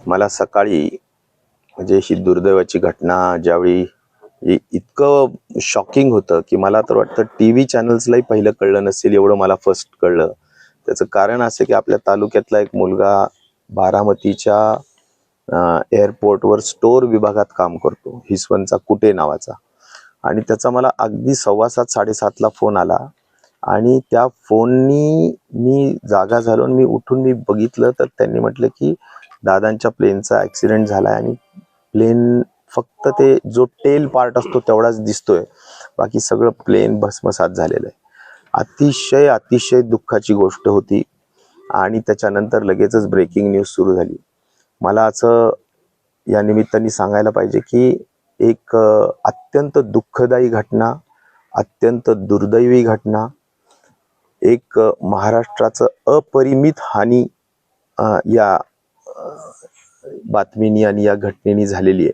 मला सकाळी म्हणजे ही दुर्दैवाची घटना ज्यावेळी इतकं शॉकिंग होतं की मला तर वाटतं टीव्ही चॅनल्सलाही पहिलं कळलं नसेल एवढं मला फर्स्ट कळलं. त्याचं कारण असं की आपल्या तालुक्यातला एक मुलगा बारामतीच्या एअरपोर्टवर स्टोअर विभागात काम करतो, हिसवनचा कुटे नावाचा. आणि त्याचा मला अगदी 7:15 7:30ला फोन आला आणि त्या फोननी मी जागा झालो आणि मी उठून मी बघितलं तर त्यांनी म्हटलं की दादांच्या प्लेनचा ॲक्सिडेंट झालाय आणि प्लेन फक्त ते जो टेल पार्ट असतो तेवढाच दिसतोय, बाकी सगळं प्लेन भस्मसात झालेलं आहे. अतिशय अतिशय दुःखाची गोष्ट होती. आणि त्याच्यानंतर लगेचच ब्रेकिंग न्यूज सुरू झाली. मला असं या निमित्ताने सांगायला पाहिजे की एक अत्यंत दुःखदायी घटना, अत्यंत दुर्दैवी घटना, एक महाराष्ट्राचं अपरिमित हानी या बातमीनी आणि या घटनेनी झालेली आहे.